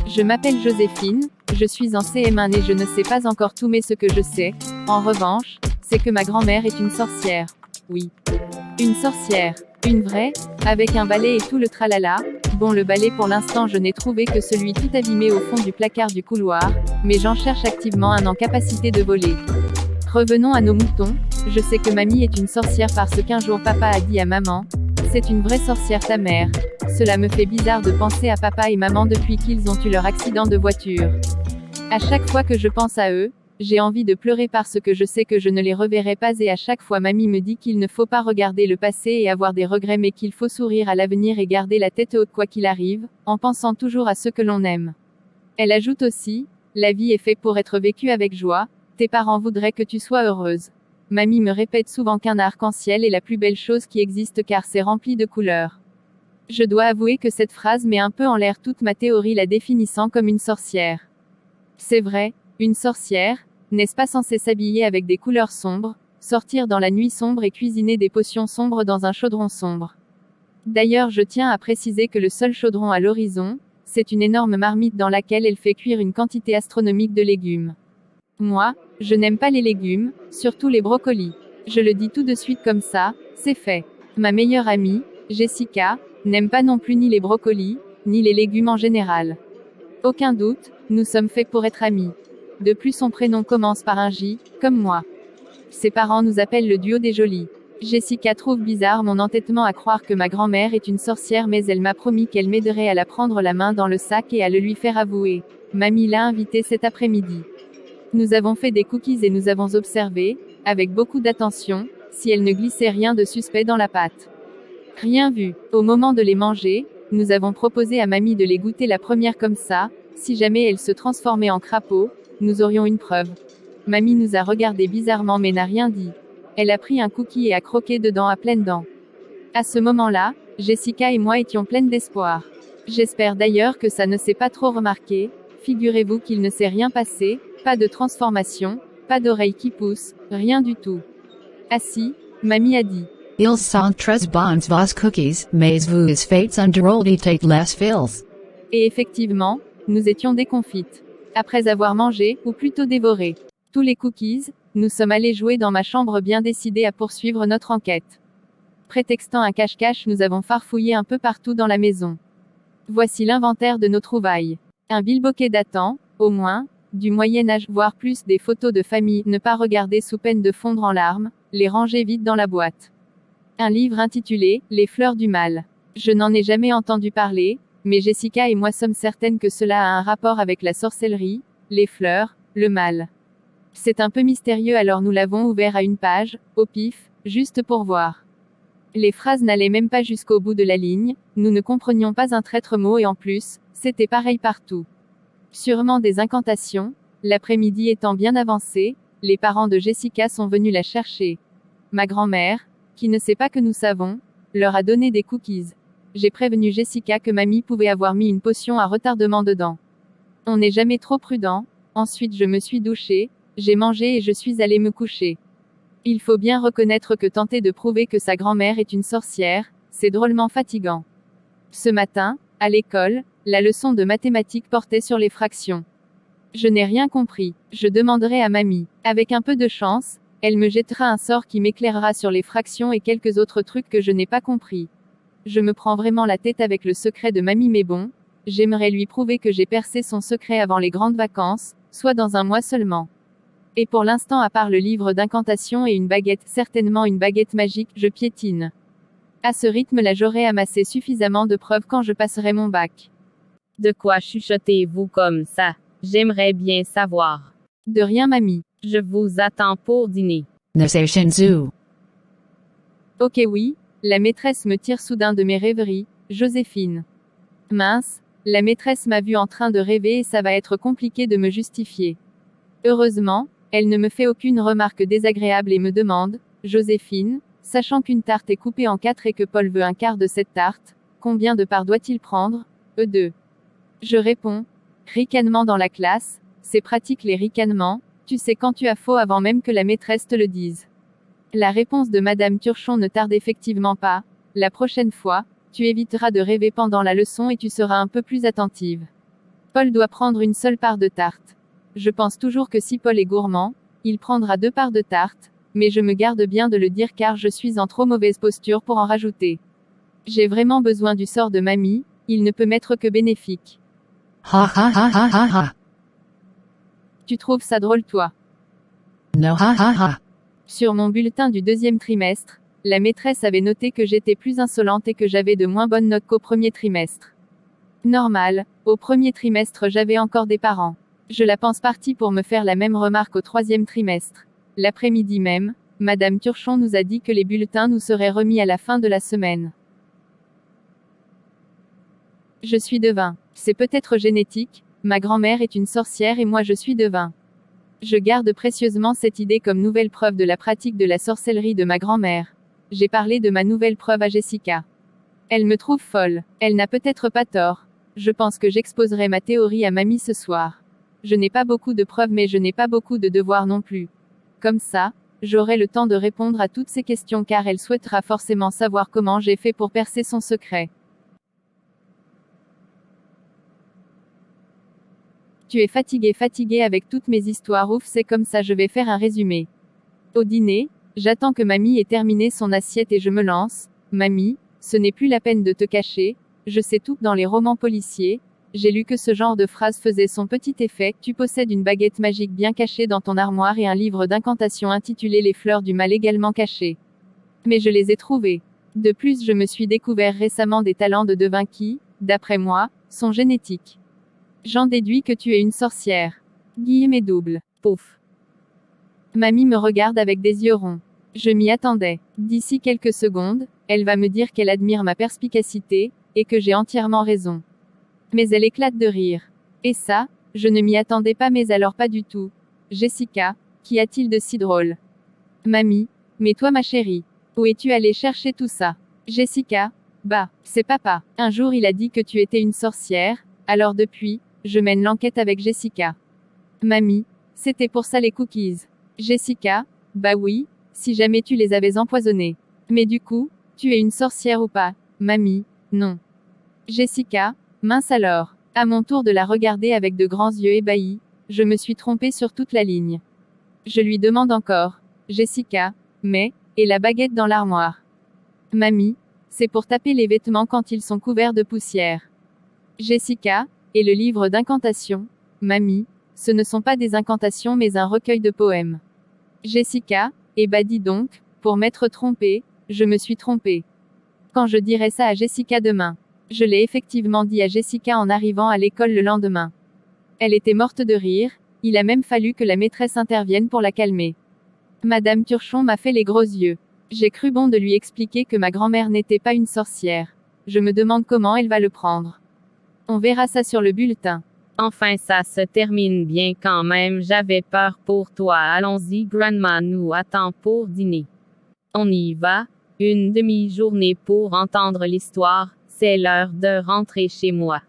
Je m'appelle Joséphine, je suis en CM1 et je ne sais pas encore tout mais ce que je sais, en revanche, c'est que ma grand-mère est une sorcière. Oui. Une sorcière. Une vraie, avec un balai et tout le tralala. Bon, le balai pour l'instant je n'ai trouvé que celui tout abîmé au fond du placard du couloir, mais j'en cherche activement un en capacité de voler. Revenons à nos moutons, je sais que mamie est une sorcière parce qu'un jour papa a dit à maman, c'est une vraie sorcière ta mère. Cela me fait bizarre de penser à papa et maman depuis qu'ils ont eu leur accident de voiture. À chaque fois que je pense à eux, j'ai envie de pleurer parce que je sais que je ne les reverrai pas et à chaque fois mamie me dit qu'il ne faut pas regarder le passé et avoir des regrets mais qu'il faut sourire à l'avenir et garder la tête haute quoi qu'il arrive, en pensant toujours à ceux que l'on aime. Elle ajoute aussi, la vie est faite pour être vécue avec joie, tes parents voudraient que tu sois heureuse. Mamie me répète souvent qu'un arc-en-ciel est la plus belle chose qui existe car c'est rempli de couleurs. Je dois avouer que cette phrase met un peu en l'air toute ma théorie la définissant comme une sorcière. C'est vrai, une sorcière, n'est-ce pas censée s'habiller avec des couleurs sombres, sortir dans la nuit sombre et cuisiner des potions sombres dans un chaudron sombre. D'ailleurs je tiens à préciser que le seul chaudron à l'horizon, c'est une énorme marmite dans laquelle elle fait cuire une quantité astronomique de légumes. Moi, je n'aime pas les légumes, surtout les brocolis. Je le dis tout de suite comme ça, c'est fait. Ma meilleure amie, Jessica, n'aime pas non plus ni les brocolis, ni les légumes en général. Aucun doute, nous sommes faits pour être amis. De plus son prénom commence par un J, comme moi. Ses parents nous appellent le duo des jolis. Jessica trouve bizarre mon entêtement à croire que ma grand-mère est une sorcière mais elle m'a promis qu'elle m'aiderait à la prendre la main dans le sac et à le lui faire avouer. Mamie l'a invitée cet après-midi. Nous avons fait des cookies et nous avons observé, avec beaucoup d'attention, si elle ne glissait rien de suspect dans la pâte. Rien vu. Au moment de les manger, nous avons proposé à mamie de les goûter la première comme ça, si jamais elle se transformait en crapaud, nous aurions une preuve. Mamie nous a regardé bizarrement mais n'a rien dit. Elle a pris un cookie et a croqué dedans à pleines dents. À ce moment-là, Jessica et moi étions pleines d'espoir. J'espère d'ailleurs que ça ne s'est pas trop remarqué, figurez-vous qu'il ne s'est rien passé, pas de transformation, pas d'oreilles qui poussent, rien du tout. Ah si, mamie a dit. Ils sont très bons vos cookies, mais vous faites un drôle de tête les fils. Et effectivement, nous étions déconfites. Après avoir mangé, ou plutôt dévoré, tous les cookies, nous sommes allés jouer dans ma chambre bien décidés à poursuivre notre enquête. Prétextant un cache-cache, nous avons farfouillé un peu partout dans la maison. Voici l'inventaire de nos trouvailles. Un bilboquet datant, au moins, du Moyen-Âge, voire plus, des photos de famille, ne pas regarder sous peine de fondre en larmes, les ranger vite dans la boîte. Un livre intitulé « Les fleurs du mal ». Je n'en ai jamais entendu parler, mais Jessica et moi sommes certaines que cela a un rapport avec la sorcellerie, les fleurs, le mal. C'est un peu mystérieux alors nous l'avons ouvert à une page, au pif, juste pour voir. Les phrases n'allaient même pas jusqu'au bout de la ligne, nous ne comprenions pas un traître mot et en plus, c'était pareil partout. Sûrement des incantations, l'après-midi étant bien avancé, les parents de Jessica sont venus la chercher. Ma grand-mère, qui ne sait pas que nous savons, leur a donné des cookies. J'ai prévenu Jessica que mamie pouvait avoir mis une potion à retardement dedans. On n'est jamais trop prudent, ensuite je me suis douchée, j'ai mangé et je suis allée me coucher. Il faut bien reconnaître que tenter de prouver que sa grand-mère est une sorcière, c'est drôlement fatigant. Ce matin, à l'école, la leçon de mathématiques portait sur les fractions. Je n'ai rien compris, je demanderai à mamie. Avec un peu de chance, elle me jettera un sort qui m'éclairera sur les fractions et quelques autres trucs que je n'ai pas compris. Je me prends vraiment la tête avec le secret de mamie mais bon, j'aimerais lui prouver que j'ai percé son secret avant les grandes vacances, soit dans un mois seulement. Et pour l'instant à part le livre d'incantation et une baguette, certainement une baguette magique, je piétine. À ce rythme-là j'aurai amassé suffisamment de preuves quand je passerai mon bac. De quoi chuchotez-vous comme ça? J'aimerais bien savoir. De rien mamie. Je vous attends pour dîner. Ne sais Shinzu. Ok oui, la maîtresse me tire soudain de mes rêveries, Joséphine. Mince, la maîtresse m'a vu en train de rêver et ça va être compliqué de me justifier. Heureusement, elle ne me fait aucune remarque désagréable et me demande, Joséphine, sachant qu'une tarte est coupée en 4 et que Paul veut un quart de cette tarte, combien de parts doit-il prendre? 2. Je réponds, ricanement dans la classe, c'est pratique les ricanements, tu sais quand tu as faux avant même que la maîtresse te le dise. La réponse de Madame Turchon ne tarde effectivement pas, la prochaine fois, tu éviteras de rêver pendant la leçon et tu seras un peu plus attentive. Paul doit prendre une seule part de tarte. Je pense toujours que si Paul est gourmand, il prendra 2 parts de tarte, mais je me garde bien de le dire car je suis en trop mauvaise posture pour en rajouter. J'ai vraiment besoin du sort de mamie, il ne peut m'être que bénéfique. Ha ha ha ha ha ha. Tu trouves ça drôle toi? No ha ha ha. Sur mon bulletin du 2e trimestre, la maîtresse avait noté que j'étais plus insolente et que j'avais de moins bonnes notes qu'au premier trimestre. Normal, au premier trimestre j'avais encore des parents. Je la pense partie pour me faire la même remarque au 3e trimestre. L'après-midi même, Madame Turchon nous a dit que les bulletins nous seraient remis à la fin de la semaine. Je suis devin. C'est peut-être génétique, ma grand-mère est une sorcière et moi je suis devin. Je garde précieusement cette idée comme nouvelle preuve de la pratique de la sorcellerie de ma grand-mère. J'ai parlé de ma nouvelle preuve à Jessica. Elle me trouve folle. Elle n'a peut-être pas tort. Je pense que j'exposerai ma théorie à mamie ce soir. Je n'ai pas beaucoup de preuves mais je n'ai pas beaucoup de devoirs non plus. Comme ça, j'aurai le temps de répondre à toutes ces questions car elle souhaitera forcément savoir comment j'ai fait pour percer son secret. Tu es fatigué avec toutes mes histoires, ouf, c'est comme ça, je vais faire un résumé. Au dîner, j'attends que mamie ait terminé son assiette et je me lance. Mamie, ce n'est plus la peine de te cacher, je sais tout dans les romans policiers, j'ai lu que ce genre de phrase faisait son petit effet, tu possèdes une baguette magique bien cachée dans ton armoire et un livre d'incantation intitulé Les fleurs du mal également caché. Mais je les ai trouvés. De plus, je me suis découvert récemment des talents de devin qui, d'après moi, sont génétiques. J'en déduis que tu es une sorcière. Guillemets double. Pouf. Mamie me regarde avec des yeux ronds. Je m'y attendais. D'ici quelques secondes, elle va me dire qu'elle admire ma perspicacité, et que j'ai entièrement raison. Mais elle éclate de rire. Et ça, je ne m'y attendais pas mais alors pas du tout. Jessica, qu'y a-t-il de si drôle? Mamie, mais toi ma chérie, où es-tu allée chercher tout ça? Jessica, bah, c'est papa. Un jour il a dit que tu étais une sorcière, alors depuis, je mène l'enquête avec Jessica. Mamie, c'était pour ça les cookies. Jessica, bah oui, si jamais tu les avais empoisonnés. Mais du coup, tu es une sorcière ou pas? Mamie, non. Jessica, mince alors. À mon tour de la regarder avec de grands yeux ébahis, je me suis trompée sur toute la ligne. Je lui demande encore. Jessica, mais, et la baguette dans l'armoire? Mamie, c'est pour taper les vêtements quand ils sont couverts de poussière. Jessica, et le livre d'incantation? Mamie, ce ne sont pas des incantations mais un recueil de poèmes. Jessica, eh bah dis donc, pour m'être trompée, je me suis trompée. Quand je dirai ça à Jessica demain? Je l'ai effectivement dit à Jessica en arrivant à l'école le lendemain. Elle était morte de rire, il a même fallu que la maîtresse intervienne pour la calmer. Madame Turchon m'a fait les gros yeux. J'ai cru bon de lui expliquer que ma grand-mère n'était pas une sorcière. Je me demande comment elle va le prendre. On verra ça sur le bulletin. Enfin ça se termine bien quand même, j'avais peur pour toi. Allons-y, Grandma nous attend pour dîner. On y va, une demi-journée pour entendre l'histoire, c'est l'heure de rentrer chez moi.